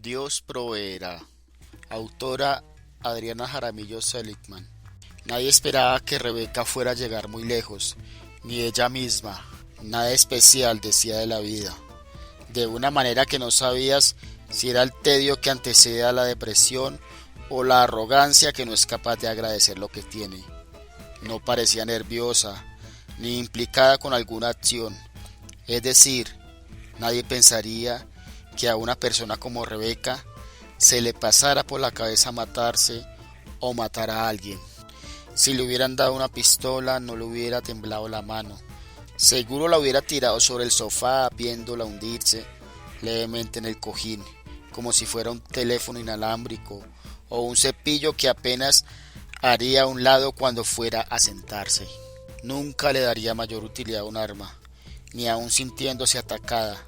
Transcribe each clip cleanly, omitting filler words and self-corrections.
Dios proveerá. Autora Adriana Jaramillo Seligman. Nadie esperaba que Rebeca fuera a llegar muy lejos, ni ella misma. Nada especial decía de la vida, de una manera que no sabías si era el tedio que antecede a la depresión o la arrogancia que no es capaz de agradecer lo que tiene. No parecía nerviosa, ni implicada con alguna acción. Es decir, nadie pensaría que a una persona como Rebeca se le pasara por la cabeza matarse o matar a alguien. Si le hubieran dado una pistola no le hubiera temblado la mano. Seguro la hubiera tirado sobre el sofá viéndola hundirse levemente en el cojín, como si fuera un teléfono inalámbrico o un cepillo que apenas haría a un lado cuando fuera a sentarse. Nunca le daría mayor utilidad a un arma, ni aun sintiéndose atacada,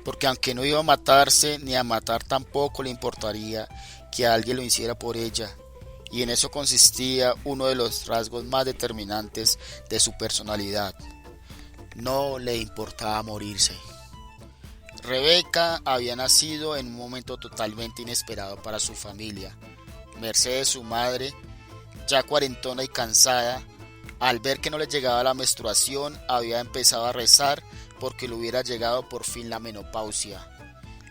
porque aunque no iba a matarse ni a matar tampoco le importaría que alguien lo hiciera por ella, y en eso consistía uno de los rasgos más determinantes de su personalidad. No le importaba morirse. Rebeca había nacido en un momento totalmente inesperado para su familia. Mercedes, su madre, ya cuarentona y cansada, al ver que no le llegaba la menstruación, había empezado a rezar porque le hubiera llegado por fin la menopausia.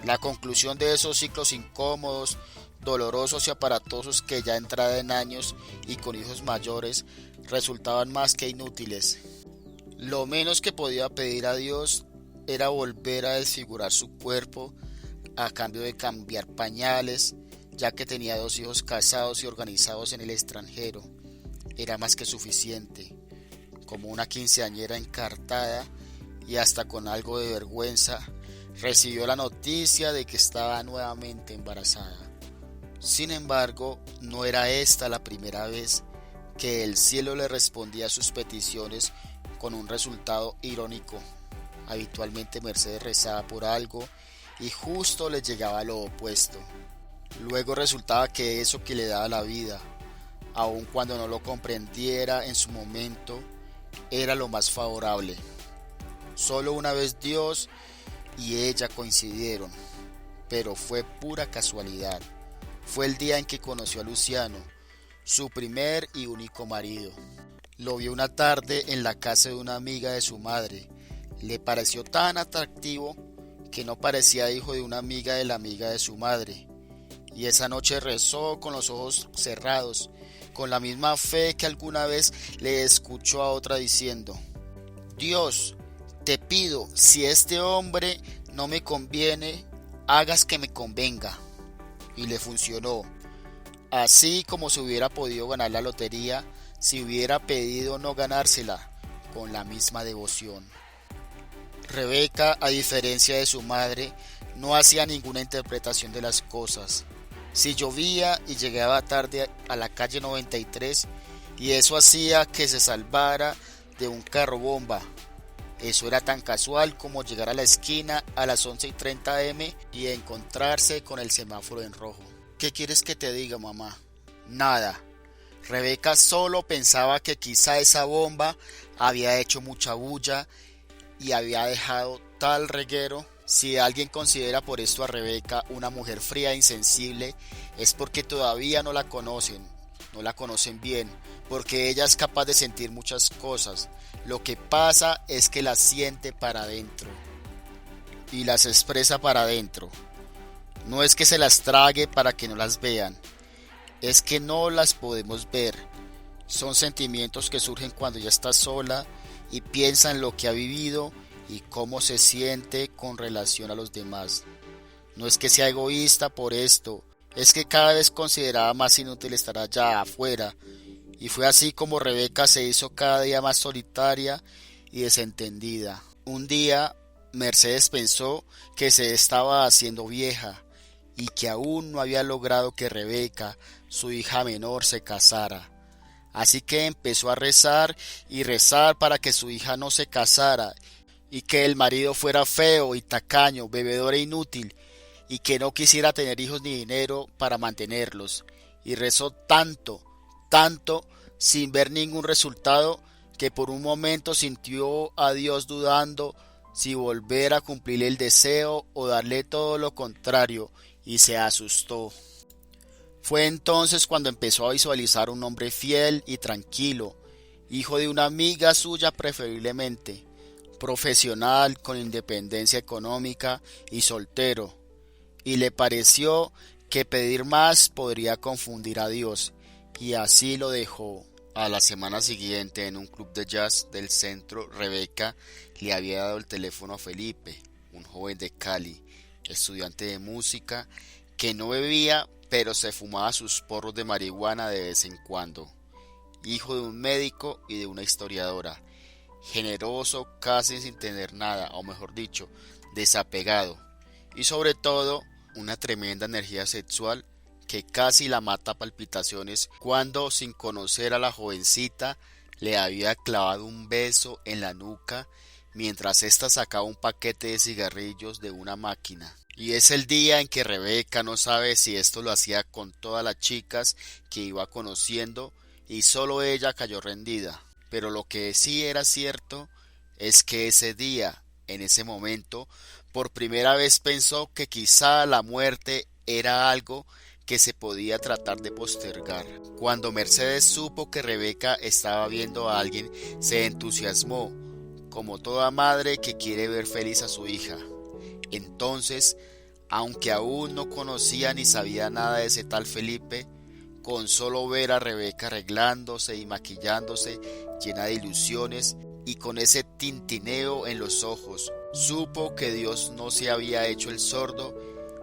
La conclusión de esos ciclos incómodos, dolorosos y aparatosos que ya entrada en años y con hijos mayores resultaban más que inútiles. Lo menos que podía pedir a Dios era volver a desfigurar su cuerpo a cambio de cambiar pañales, ya que tenía 2 hijos casados y organizados en el extranjero. Era más que suficiente, como una quinceañera encartada y hasta con algo de vergüenza, recibió la noticia de que estaba nuevamente embarazada. Sin embargo, no era esta la primera vez que el cielo le respondía a sus peticiones con un resultado irónico. Habitualmente Mercedes rezaba por algo y justo le llegaba lo opuesto. Luego resultaba que eso que le daba la vida, aun cuando no lo comprendiera en su momento, era lo más favorable. Solo una vez Dios y ella coincidieron, pero fue pura casualidad. Fue el día en que conoció a Luciano, su primer y único marido. Lo vio una tarde en la casa de una amiga de su madre. Le pareció tan atractivo que no parecía hijo de una amiga de la amiga de su madre. Y esa noche rezó con los ojos cerrados, con la misma fe que alguna vez le escuchó a otra diciendo: Dios, te pido, si este hombre no me conviene, hagas que me convenga. Y le funcionó, así como se hubiera podido ganar la lotería si hubiera pedido no ganársela, con la misma devoción. Rebeca, a diferencia de su madre, no hacía ninguna interpretación de las cosas. Si llovía y llegaba tarde a la calle 93, y eso hacía que se salvara de un carro bomba. Eso era tan casual como llegar a la esquina a las 11:30 am y encontrarse con el semáforo en rojo. ¿Qué quieres que te diga, mamá? Nada. Rebeca solo pensaba que quizá esa bomba había hecho mucha bulla y había dejado tal reguero. Si alguien considera por esto a Rebeca una mujer fría e insensible, es porque todavía no la conocen bien, porque ella es capaz de sentir muchas cosas. Lo que pasa es que las siente para adentro y las expresa para adentro. No es que se las trague para que no las vean, es que no las podemos ver. Son sentimientos que surgen cuando ella está sola y piensa en lo que ha vivido y cómo se siente con relación a los demás. No es que sea egoísta por esto, es que cada vez consideraba más inútil estar allá afuera, y fue así como Rebeca se hizo cada día más solitaria y desentendida. Un día Mercedes pensó que se estaba haciendo vieja y que aún no había logrado que Rebeca, su hija menor, se casara. Así que empezó a rezar y rezar para que su hija no se casara y que el marido fuera feo y tacaño, bebedor e inútil, y que no quisiera tener hijos ni dinero para mantenerlos. Y rezó tanto, tanto, sin ver ningún resultado, que por un momento sintió a Dios dudando si volver a cumplir el deseo o darle todo lo contrario y se asustó. Fue entonces cuando empezó a visualizar un hombre fiel y tranquilo, hijo de una amiga suya preferiblemente, profesional con independencia económica y soltero, y le pareció que pedir más podría confundir a Dios, y así lo dejó. A la semana siguiente, en un club de jazz del centro, Rebeca le había dado el teléfono a Felipe, un joven de Cali, estudiante de música, que no bebía, pero se fumaba sus porros de marihuana de vez en cuando, hijo de un médico y de una historiadora, generoso casi sin tener nada, o mejor dicho, desapegado, y sobre todo una tremenda energía sexual que casi la mata a palpitaciones cuando, sin conocer a la jovencita, le había clavado un beso en la nuca mientras ésta sacaba un paquete de cigarrillos de una máquina. Y es el día en que Rebeca no sabe si esto lo hacía con todas las chicas que iba conociendo y solo ella cayó rendida. Pero lo que sí era cierto es que ese día, en ese momento, por primera vez pensó que quizá la muerte era algo que se podía tratar de postergar. Cuando Mercedes supo que Rebeca estaba viendo a alguien, se entusiasmó, como toda madre que quiere ver feliz a su hija. Entonces, aunque aún no conocía ni sabía nada de ese tal Felipe, con solo ver a Rebeca arreglándose y maquillándose, llena de ilusiones y con ese tintineo en los ojos, supo que Dios no se había hecho el sordo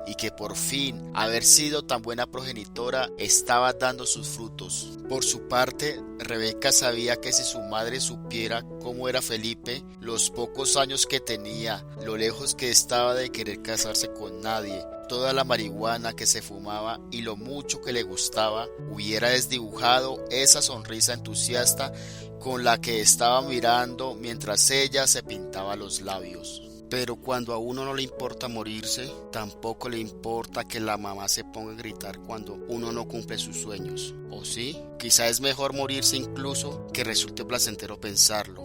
y que por fin haber sido tan buena progenitora estaba dando sus frutos. Por su parte, Rebeca sabía que si su madre supiera cómo era Felipe, los pocos años que tenía, lo lejos que estaba de querer casarse con nadie, toda la marihuana que se fumaba y lo mucho que le gustaba, hubiera desdibujado esa sonrisa entusiasta con la que estaba mirando mientras ella se pintaba los labios. Pero cuando a uno no le importa morirse, tampoco le importa que la mamá se ponga a gritar cuando uno no cumple sus sueños. ¿O sí? Quizá es mejor morirse incluso que resulte placentero pensarlo.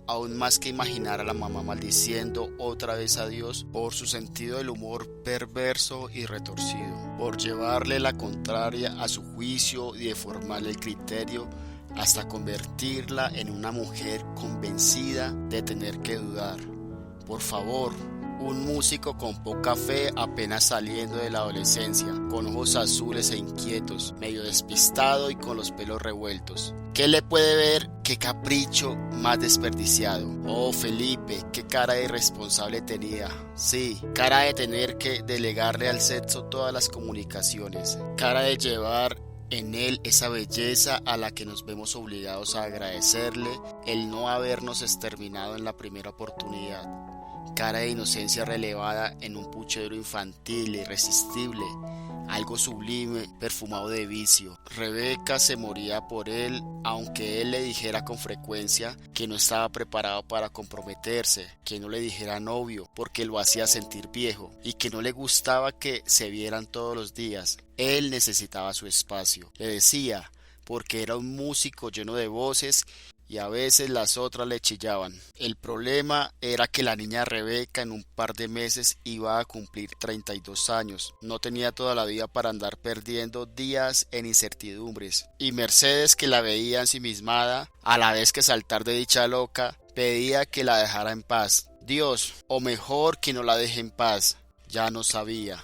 Aún más que imaginar a la mamá maldiciendo otra vez a Dios por su sentido del humor perverso y retorcido, por llevarle la contraria a su juicio y deformarle el criterio hasta convertirla en una mujer convencida de tener que dudar. Por favor, un músico con poca fe apenas saliendo de la adolescencia, con ojos azules e inquietos, medio despistado y con los pelos revueltos. ¿Qué le puede ver? ¡Qué capricho más desperdiciado! Oh, Felipe, qué cara de irresponsable tenía. Sí, cara de tener que delegarle al sexo todas las comunicaciones, cara de llevar en él esa belleza a la que nos vemos obligados a agradecerle el no habernos exterminado en la primera oportunidad. Cara de inocencia relevada en un puchero infantil e irresistible, algo sublime, perfumado de vicio. Rebeca se moría por él, aunque él le dijera con frecuencia que no estaba preparado para comprometerse, que no le dijera novio porque lo hacía sentir viejo y que no le gustaba que se vieran todos los días. Él necesitaba su espacio, le decía, porque era un músico lleno de voces y a veces las otras le chillaban. El problema era que la niña Rebeca en un par de meses iba a cumplir 32 años. No tenía toda la vida para andar perdiendo días en incertidumbres. Y Mercedes, que la veía ensimismada, a la vez que saltar de dicha loca, pedía que la dejara en paz. Dios, o mejor que no la deje en paz, ya no sabía.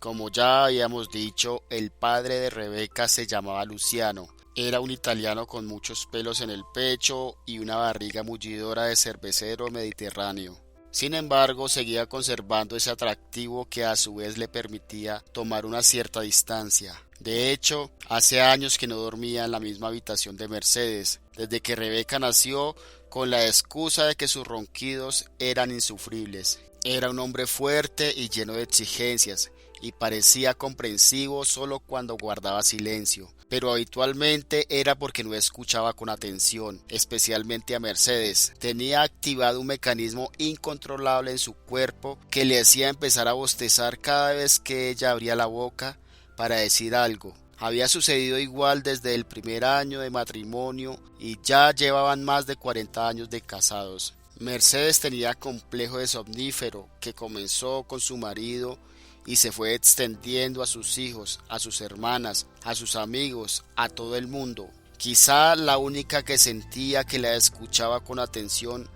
Como ya habíamos dicho, el padre de Rebeca se llamaba Luciano. Era un italiano con muchos pelos en el pecho y una barriga mullidora de cervecero mediterráneo. Sin embargo, seguía conservando ese atractivo que a su vez le permitía tomar una cierta distancia. De hecho, hace años que no dormía en la misma habitación de Mercedes, desde que Rebeca nació, con la excusa de que sus ronquidos eran insufribles. Era un hombre fuerte y lleno de exigencias, y parecía comprensivo solo cuando guardaba silencio, pero habitualmente era porque no escuchaba con atención, especialmente a Mercedes. Tenía activado un mecanismo incontrolable en su cuerpo que le hacía empezar a bostezar cada vez que ella abría la boca para decir algo. Había sucedido igual desde el primer año de matrimonio y ya llevaban más de 40 años de casados. Mercedes tenía complejo de somnífero que comenzó con su marido y se fue extendiendo a sus hijos, a sus hermanas, a sus amigos, a todo el mundo. Quizá la única que sentía que la escuchaba con atención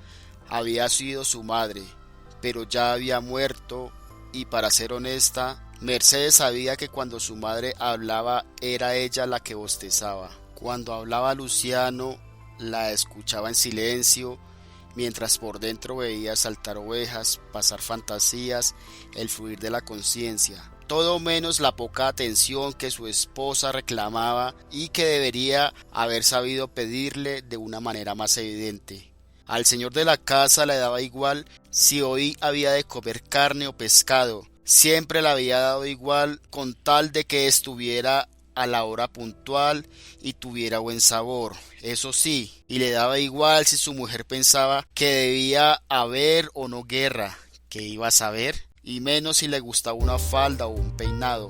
había sido su madre, pero ya había muerto y, para ser honesta, Mercedes sabía que cuando su madre hablaba era ella la que bostezaba. Cuando hablaba Luciano, la escuchaba en silencio, mientras por dentro veía saltar ovejas, pasar fantasías, el fluir de la conciencia. Todo menos la poca atención que su esposa reclamaba y que debería haber sabido pedirle de una manera más evidente. Al señor de la casa le daba igual si hoy había de comer carne o pescado. Siempre le había dado igual con tal de que estuviera a la hora puntual y tuviera buen sabor. Eso sí, y le daba igual si su mujer pensaba que debía haber o no guerra, que iba a saber, y menos si le gustaba una falda o un peinado,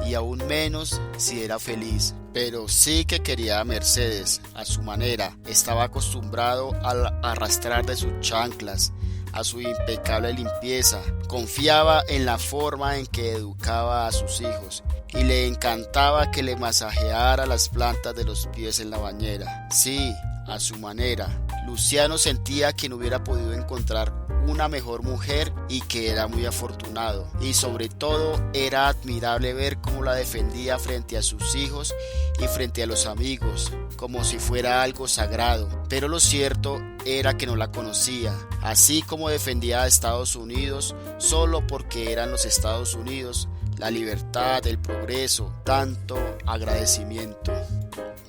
y aún menos si era feliz. Pero sí que quería a Mercedes, a su manera. Estaba acostumbrado al arrastrar de sus chanclas, a su impecable limpieza. Confiaba en la forma en que educaba a sus hijos y le encantaba que le masajeara las plantas de los pies en la bañera. Sí, a su manera. Luciano sentía que no hubiera podido encontrar una mejor mujer y que era muy afortunado. Y sobre todo era admirable ver cómo la defendía frente a sus hijos y frente a los amigos, como si fuera algo sagrado. Pero lo cierto era que no la conocía, así como defendía a Estados Unidos solo porque eran los Estados Unidos, la libertad, el progreso, tanto agradecimiento.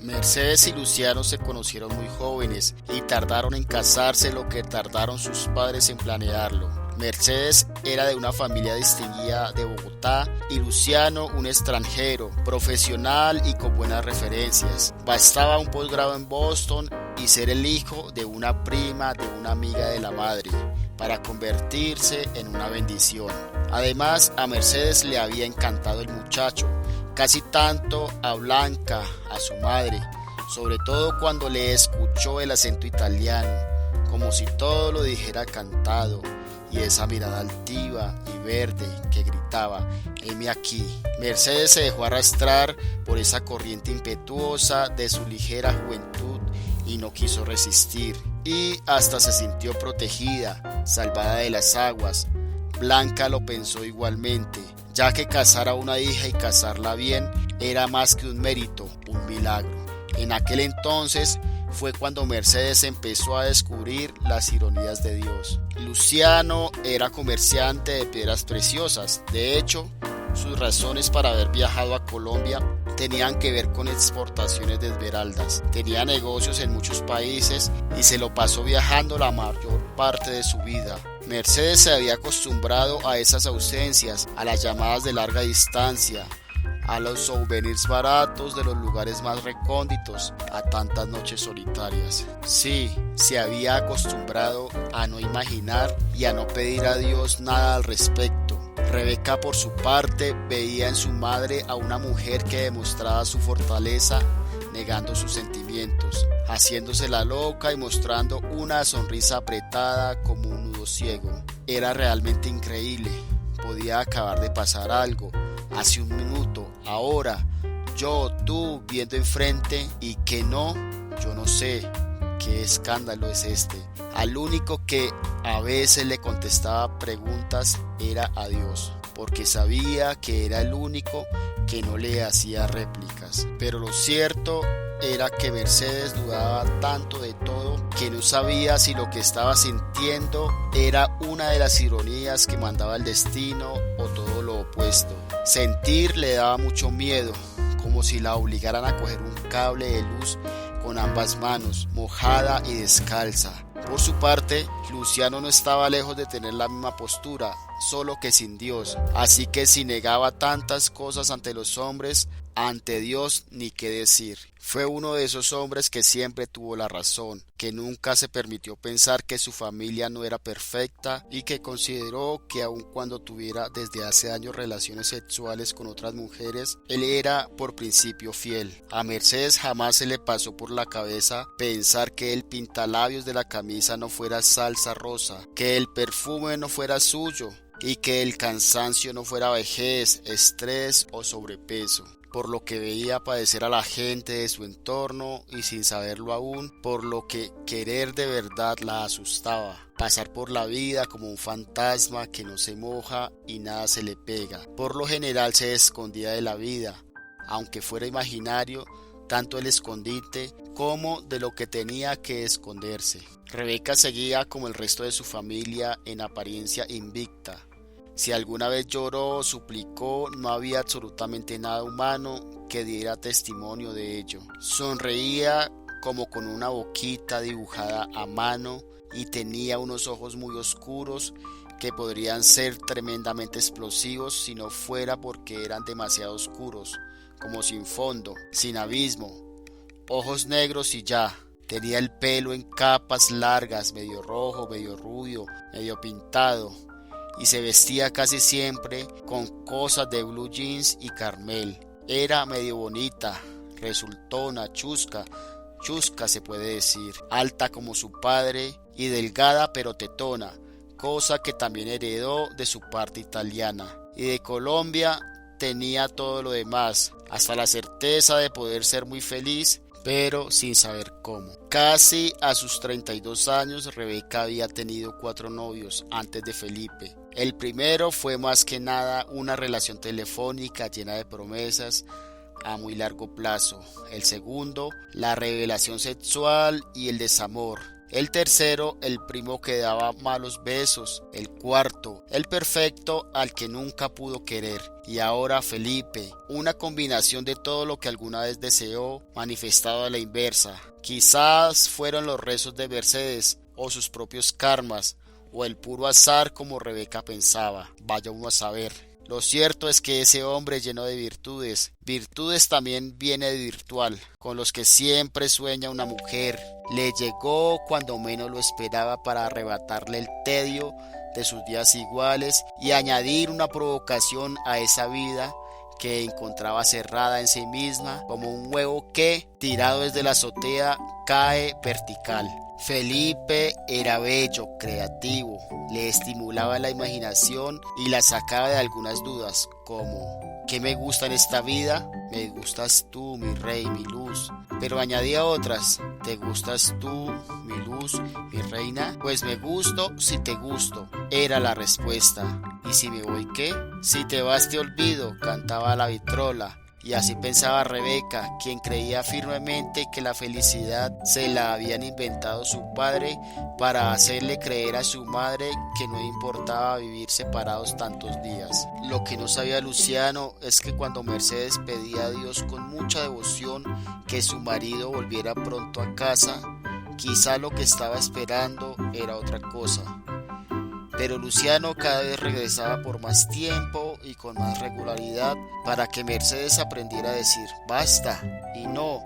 Mercedes y Luciano se conocieron muy jóvenes y tardaron en casarse lo que tardaron sus padres en planearlo. Mercedes era de una familia distinguida de Bogotá y Luciano un extranjero, profesional y con buenas referencias. Bastaba un posgrado en Boston y ser el hijo de una prima de una amiga de la madre para convertirse en una bendición. Además, a Mercedes le había encantado el muchacho, casi tanto a Blanca, a su madre, sobre todo cuando le escuchó el acento italiano, como si todo lo dijera cantado, y esa mirada altiva y verde que gritaba: heme aquí. Mercedes se dejó arrastrar por esa corriente impetuosa de su ligera juventud y no quiso resistir, y hasta se sintió protegida, salvada de las aguas. Blanca lo pensó igualmente, ya que casar a una hija y casarla bien era más que un mérito, un milagro. En aquel entonces fue cuando Mercedes empezó a descubrir las ironías de Dios. Luciano era comerciante de piedras preciosas. De hecho, sus razones para haber viajado a Colombia tenían que ver con exportaciones de esmeraldas. Tenía negocios en muchos países y se lo pasó viajando la mayor parte de su vida. Mercedes se había acostumbrado a esas ausencias, a las llamadas de larga distancia, a los souvenirs baratos de los lugares más recónditos, a tantas noches solitarias. Sí, se había acostumbrado a no imaginar y a no pedir a Dios nada al respecto. Rebeca, por su parte, veía en su madre a una mujer que demostraba su fortaleza, negando sus sentimientos, haciéndose la loca y mostrando una sonrisa apretada como un nudo ciego. Era realmente increíble. Podía acabar de pasar algo, hace un minuto, ahora, yo, tú, viendo enfrente, y que no, yo no sé. ¿Qué escándalo es este? Al único que a veces le contestaba preguntas era a Dios, porque sabía que era el único que no le hacía réplicas. Pero lo cierto era que Mercedes dudaba tanto de todo que no sabía si lo que estaba sintiendo era una de las ironías que mandaba el destino o todo lo opuesto. Sentir le daba mucho miedo, como si la obligaran a coger un cable de luz con ambas manos, mojada y descalza. Por su parte, Luciano no estaba lejos de tener la misma postura, solo que sin Dios. Así que si negaba tantas cosas ante los hombres, ante Dios ni qué decir. Fue uno de esos hombres que siempre tuvo la razón, que nunca se permitió pensar que su familia no era perfecta y que consideró que aun cuando tuviera desde hace años relaciones sexuales con otras mujeres, él era por principio fiel. A Mercedes jamás se le pasó por la cabeza pensar que el pintalabios de la camisa no fuera salsa rosa, que el perfume no fuera suyo, y que el cansancio no fuera vejez, estrés o sobrepeso, por lo que veía padecer a la gente de su entorno y sin saberlo aún, por lo que querer de verdad la asustaba. Pasar por la vida como un fantasma que no se moja y nada se le pega. Por lo general se escondía de la vida, aunque fuera imaginario, tanto el escondite como de lo que tenía que esconderse. Rebeca seguía como el resto de su familia en apariencia invicta. Si alguna vez lloró o suplicó, no había absolutamente nada humano que diera testimonio de ello. Sonreía como con una boquita dibujada a mano y tenía unos ojos muy oscuros que podrían ser tremendamente explosivos si no fuera porque eran demasiado oscuros, como sin fondo, sin abismo. Ojos negros y ya. Tenía el pelo en capas largas, medio rojo, medio rubio, medio pintado, y se vestía casi siempre con cosas de blue jeans y carmel. Era medio bonita, resultona, chusca se puede decir, alta como su padre y delgada pero tetona, cosa que también heredó de su parte italiana. Y de Colombia tenía todo lo demás, hasta la certeza de poder ser muy feliz, pero sin saber cómo. Casi a sus 32 años, Rebeca había tenido 4 novios antes de Felipe. El primero fue más que nada una relación telefónica llena de promesas a muy largo plazo. El segundo, la revelación sexual y el desamor. El tercero, el primo que daba malos besos. El cuarto, el perfecto al que nunca pudo querer. Y ahora Felipe, una combinación de todo lo que alguna vez deseó, manifestado a la inversa. Quizás fueron los rezos de Mercedes o sus propios karmas, o el puro azar como Rebeca pensaba. Vaya uno a saber. Lo cierto es que ese hombre lleno de virtudes también viene de virtual, con los que siempre sueña una mujer, le llegó cuando menos lo esperaba para arrebatarle el tedio de sus días iguales y añadir una provocación a esa vida que encontraba cerrada en sí misma como un huevo que, tirado desde la azotea, cae vertical. Felipe era bello, creativo, le estimulaba la imaginación y la sacaba de algunas dudas, como ¿qué me gusta en esta vida? Me gustas tú, mi rey, mi luz. Pero añadía otras, ¿te gustas tú, mi luz, mi reina? Pues me gusto si te gusto, era la respuesta. ¿Y si me voy qué? Si te vas te olvido, cantaba la vitrola. Y así pensaba Rebeca, quien creía firmemente que la felicidad se la habían inventado su padre para hacerle creer a su madre que no importaba vivir separados tantos días. Lo que no sabía Luciano es que cuando Mercedes pedía a Dios con mucha devoción que su marido volviera pronto a casa, quizá lo que estaba esperando era otra cosa. Pero Luciano cada vez regresaba por más tiempo y con más regularidad para que Mercedes aprendiera a decir basta, y no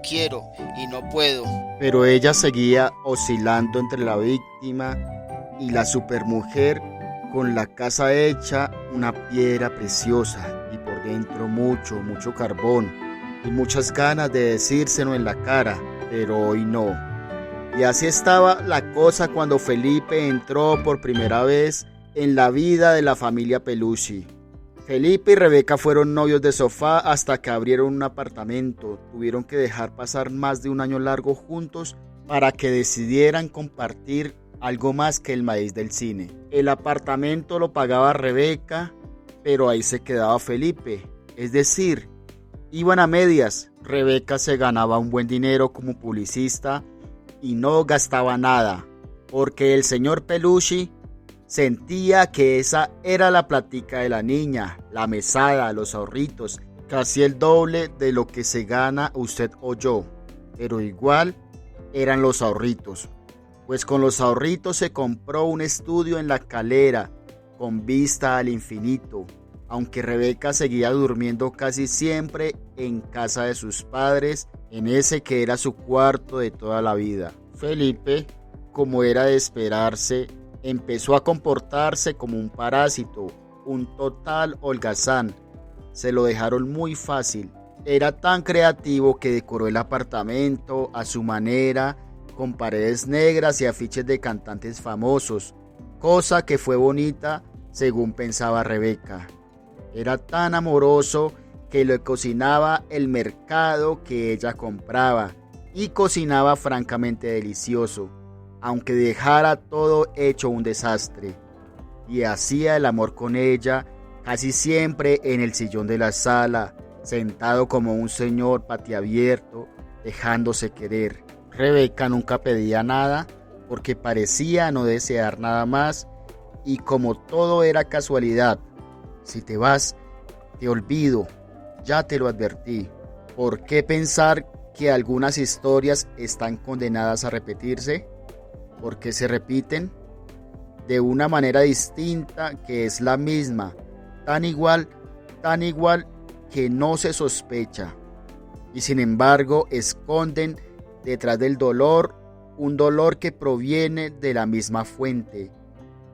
quiero, y no puedo. Pero ella seguía oscilando entre la víctima y la supermujer con la casa hecha una piedra preciosa y por dentro mucho carbón y muchas ganas de decírselo en la cara, pero hoy no. Y así estaba la cosa cuando Felipe entró por primera vez en la vida de la familia Pelucci. Felipe y Rebeca fueron novios de sofá hasta que abrieron un apartamento. Tuvieron que dejar pasar más de un año largo juntos para que decidieran compartir algo más que el maíz del cine. El apartamento lo pagaba Rebeca, pero ahí se quedaba Felipe. Es decir, iban a medias. Rebeca se ganaba un buen dinero como publicista y no gastaba nada, porque el señor Pelucci sentía que esa era la plática de la niña, la mesada, los ahorritos, casi el doble de lo que se gana usted o yo, pero igual eran los ahorritos, pues con los ahorritos se compró un estudio en La Calera, con vista al infinito, aunque Rebeca seguía durmiendo casi siempre en casa de sus padres, en ese que era su cuarto de toda la vida. Felipe, como era de esperarse, empezó a comportarse como un parásito, un total holgazán. Se lo dejaron muy fácil. Era tan creativo que decoró el apartamento a su manera, con paredes negras y afiches de cantantes famosos, cosa que fue bonita según pensaba Rebeca. Era tan amoroso que le cocinaba el mercado que ella compraba y cocinaba francamente delicioso, aunque dejara todo hecho un desastre. Y hacía el amor con ella casi siempre en el sillón de la sala, sentado como un señor patiabierto, dejándose querer. Rebeca nunca pedía nada porque parecía no desear nada más, y como todo era casualidad, si te vas, te olvido, ya te lo advertí. ¿Por qué pensar que algunas historias están condenadas a repetirse? Porque se repiten de una manera distinta que es la misma, tan igual que no se sospecha, y sin embargo esconden detrás del dolor un dolor que proviene de la misma fuente,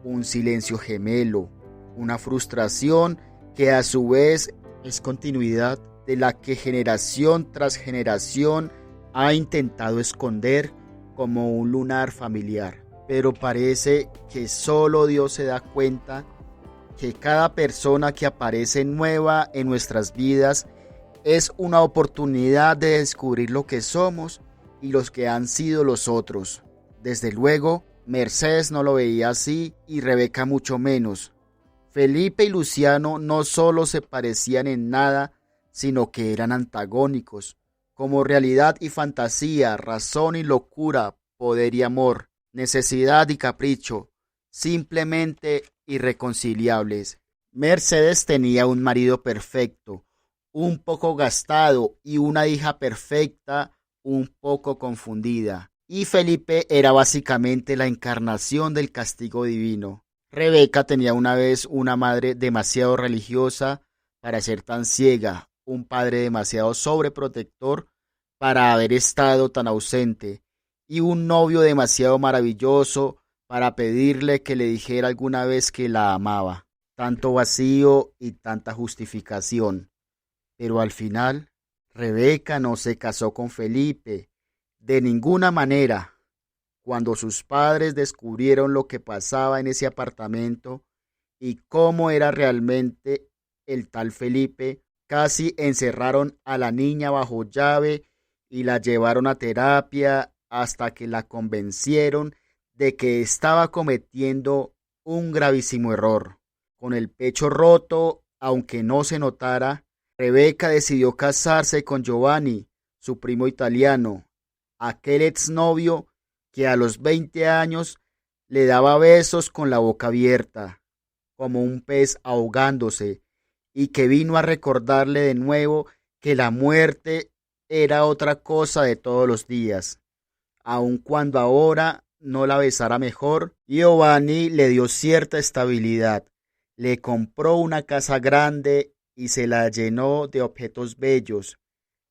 un silencio gemelo, una frustración que a su vez es continuidad de la que generación tras generación ha intentado esconder como un lunar familiar. Pero parece que solo Dios se da cuenta que cada persona que aparece nueva en nuestras vidas es una oportunidad de descubrir lo que somos y los que han sido los otros. Desde luego, Mercedes no lo veía así y Rebeca mucho menos. Felipe y Luciano no solo se parecían en nada, sino que eran antagónicos, como realidad y fantasía, razón y locura, poder y amor, necesidad y capricho, simplemente irreconciliables. Mercedes tenía un marido perfecto, un poco gastado, y una hija perfecta, un poco confundida. Y Felipe era básicamente la encarnación del castigo divino. Rebeca tenía una vez una madre demasiado religiosa para ser tan ciega, un padre demasiado sobreprotector para haber estado tan ausente, y un novio demasiado maravilloso para pedirle que le dijera alguna vez que la amaba. Tanto vacío y tanta justificación. Pero al final, Rebeca no se casó con Felipe, de ninguna manera. Cuando sus padres descubrieron lo que pasaba en ese apartamento y cómo era realmente el tal Felipe, casi encerraron a la niña bajo llave y la llevaron a terapia hasta que la convencieron de que estaba cometiendo un gravísimo error. Con el pecho roto, aunque no se notara, Rebeca decidió casarse con Giovanni, su primo italiano, aquel exnovio que a los 20 años le daba besos con la boca abierta, como un pez ahogándose, y que vino a recordarle de nuevo que la muerte era otra cosa de todos los días. Aun cuando ahora no la besara mejor, Giovanni le dio cierta estabilidad, le compró una casa grande y se la llenó de objetos bellos,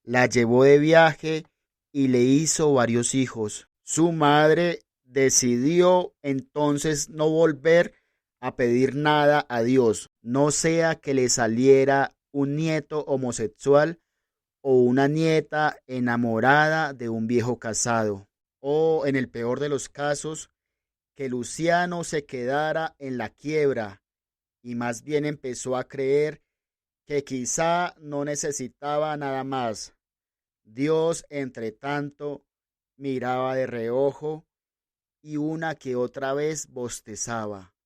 la llevó de viaje y le hizo varios hijos. Su madre decidió entonces no volver a pedir nada a Dios, no sea que le saliera un nieto homosexual o una nieta enamorada de un viejo casado, o en el peor de los casos, que Luciano se quedara en la quiebra y más bien empezó a creer que quizá no necesitaba nada más. Dios, entre tanto, miraba de reojo y una que otra vez bostezaba.